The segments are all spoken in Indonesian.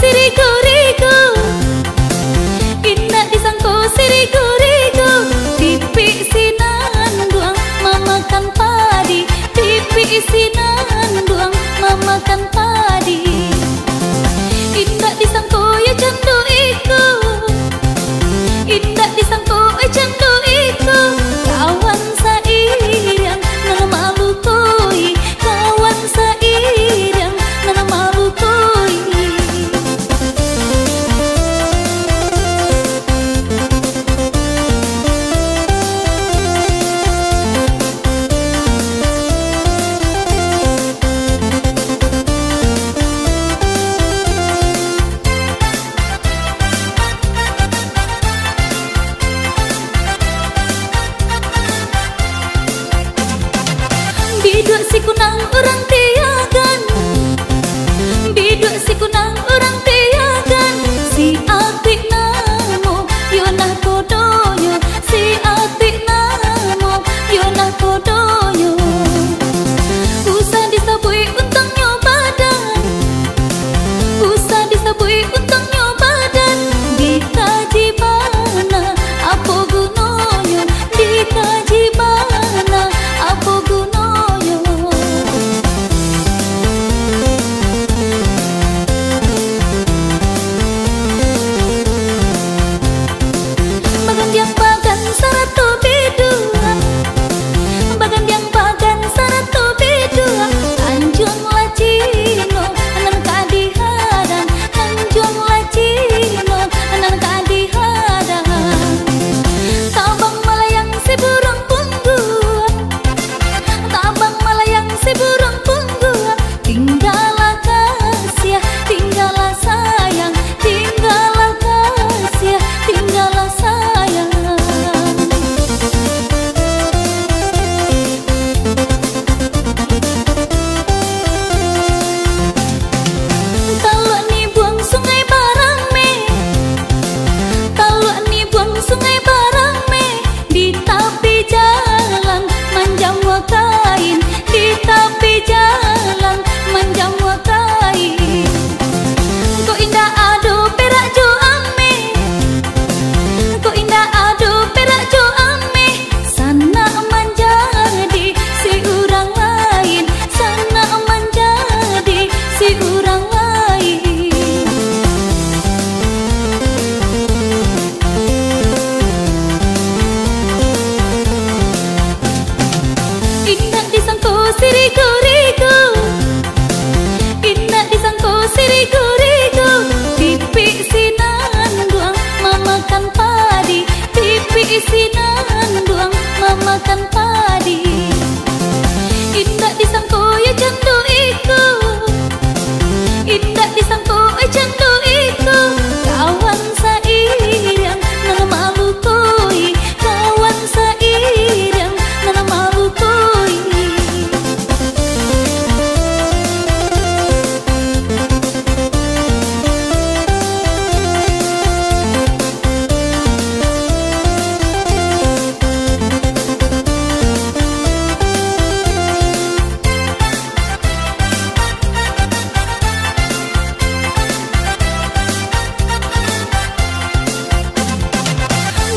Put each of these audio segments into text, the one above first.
siriku-riku, indah disangko siriku-riku. Pipi sinan duang mamakan padi, pipi sinan duang mamakan padi. Indah disangko ya candu iku, indah disangko candu iku. Kawan sairang nana malu koi, kawan sairang nana malu koi. Biduk si kunang orang tiagan, biduk si kunang orang tiagan. Si atik namo yonah kodoyo, si atik namo yonah kodoyo. Usah disabui untungnya badan, usah disabui untungnya badan. Dikaji bana apa gunanya, dikaji bana apa gunanya. Bagan yang bagan saratu bidua, bagan yang bagan saratu bidua. Anjung lacino anan kadihadang, anjung lacino anan kadihadang. Tabang malayang si burung pungguan, tabang malayang si burung pungguan. Tinggallah kasih, tinggallah sayang, tinggallah kasih, tinggallah sayang. Taluk ni buang sungai Barangme, taluk ni buang sungai Barangme. Di tepi jalan manjamwa kain, di tepi jalan manjamwa kain. Kau indah ado perak jo ame, kau indah ado perak jo ame. Sana menjadi si orang lain, sana menjadi si orang lain. Indah disangko siriku-riku, indah disangko siriku-riku. Pipi sinan duang mamakan padi, pipi sinan duang mamakan padi. Indah disangko ya candu iku, indah disangko candu iku. Kawan sairang nana malu koi, kawan sairang nana malu koi.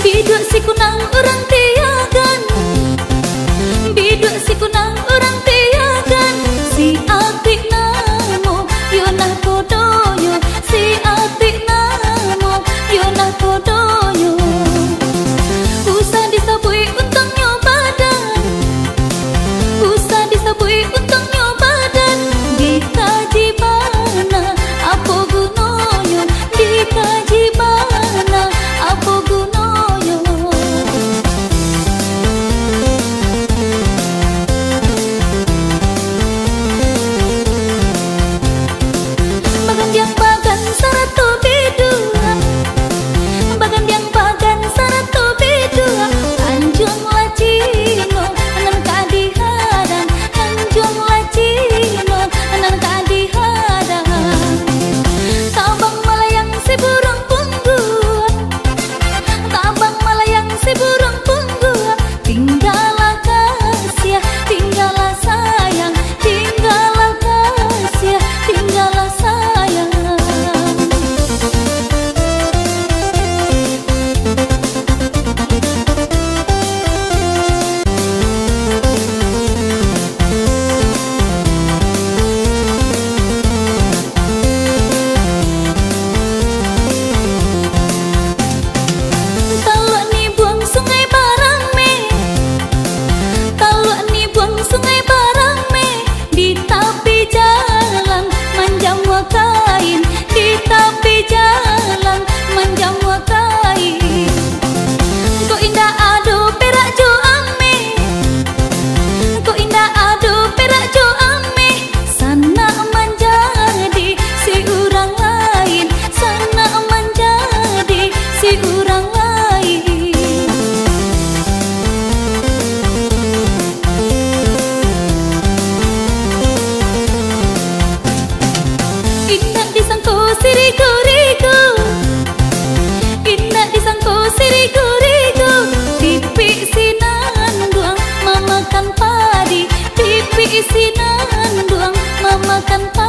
Biduk si kunang orang tiagan, biduk si kunang orang tiagan. Si atik namo yonah kodoyo, si atik namo yonah kodoyo. Usah disabui untungnya badan, usah disabui untungnya badan. Dikaji bana apa gunanya, dikaji bana apa gunanya. siriku-riku, indah disangko siriku-riku. Pipi sinan buang mamakan padi, pipi sinan buang mamakan padi.